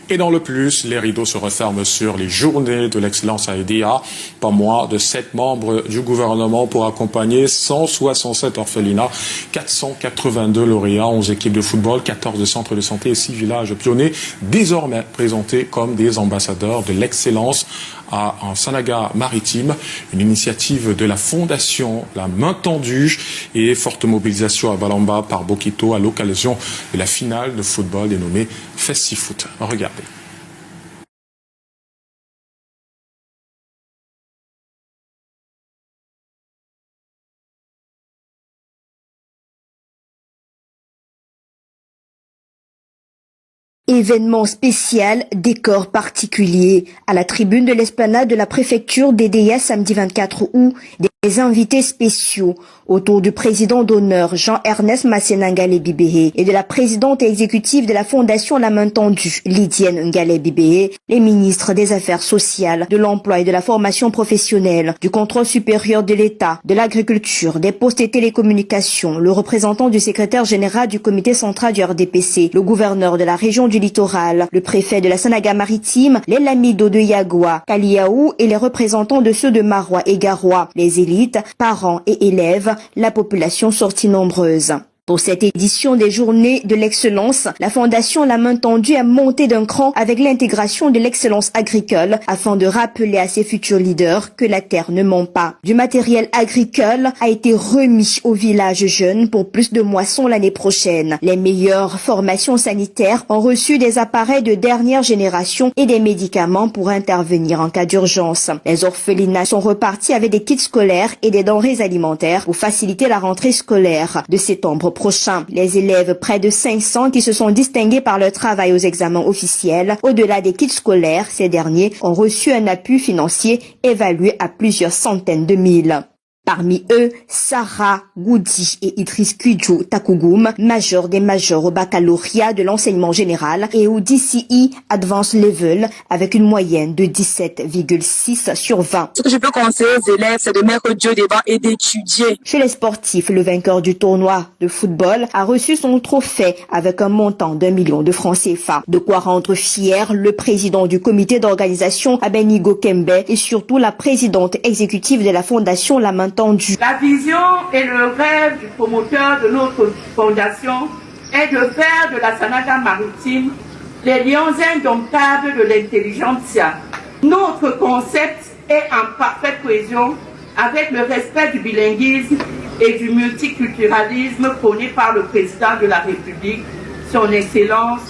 Et dans le plus, les rideaux se referment sur les journées de l'excellence à EDEA. Pas moins de 7 membres du gouvernement pour accompagner 167 orphelinats, 482 lauréats, 11 équipes de football, 14 centres de santé et 6 villages pionniers, désormais présentés comme des ambassadeurs de l'excellence en Sanaga-Maritime. Une initiative de la Fondation La Main Tendue et forte mobilisation à Balamba par Bokito à l'occasion de la finale de football dénommée FestiFoot. Regardez. Événement spécial, décor particulier. À la tribune de l'esplanade de la préfecture d'EDEA samedi 24 août, des invités spéciaux autour du président d'honneur Jean-Ernest Masséna-Ngalé Bibéhé et de la présidente exécutive de la Fondation La Main Tendue, Lydienne Ngalé Bibéhé, les ministres des Affaires sociales, de l'emploi et de la formation professionnelle, du contrôle supérieur de l'État, de l'agriculture, des postes et télécommunications, le représentant du secrétaire général du comité central du RDPC, le gouverneur de la région du littoral, le préfet de la Sanaga-Maritime, les lamidos de Yagua, Kaliaou et les représentants de ceux de Marois et Garoua, les élites, parents et élèves, la population sortie nombreuse. Pour cette édition des Journées de l'Excellence, la Fondation La Main Tendue a monté d'un cran avec l'intégration de l'excellence agricole afin de rappeler à ses futurs leaders que la terre ne ment pas. Du matériel agricole a été remis aux villages jeunes pour plus de moissons l'année prochaine. Les meilleures formations sanitaires ont reçu des appareils de dernière génération et des médicaments pour intervenir en cas d'urgence. Les orphelinats sont repartis avec des kits scolaires et des denrées alimentaires pour faciliter la rentrée scolaire de septembre prochain. Les élèves, près de 500, qui se sont distingués par leur travail aux examens officiels, au-delà des kits scolaires, ces derniers ont reçu un appui financier évalué à plusieurs centaines de mille. Parmi eux, Sarah Goudi et Idriss Kudjo Takougoum, major des majors au baccalauréat de l'enseignement général et au DCE Advanced Level avec une moyenne de 17,6 sur 20. Ce que je peux conseiller aux élèves, c'est de mettre Dieu devant et d'étudier. Chez les sportifs, le vainqueur du tournoi de football a reçu son trophée avec un montant d'1 million de francs CFA. De quoi rendre fier le président du comité d'organisation Abenigo Kembe et surtout la présidente exécutive de la Fondation La Main Tendue. La vision et le rêve du promoteur de notre fondation est de faire de la Sanaga-Maritime les lions indomptables de l'intelligentsia. Notre concept est en parfaite cohésion avec le respect du bilinguisme et du multiculturalisme prôné par le président de la République, son Excellence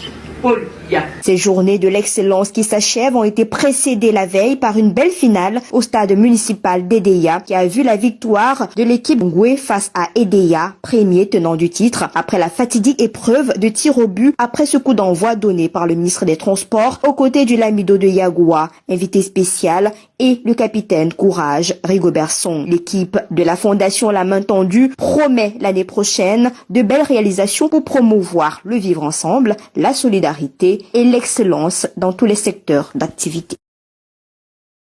Paul Biya. Ces journées de l'excellence qui s'achèvent ont été précédées la veille par une belle finale au stade municipal d'EDEA qui a vu la victoire de l'équipe Ngoué face à EDEA, premier tenant du titre, après la fatidique épreuve de tir au but après ce coup d'envoi donné par le ministre des Transports aux côtés du lamido de Yagoua, invité spécial, et le capitaine Courage Rigobert Song. L'équipe de la Fondation La Main Tendue promet l'année prochaine de belles réalisations pour promouvoir le vivre ensemble, la solidarité et l'excellence dans tous les secteurs d'activité.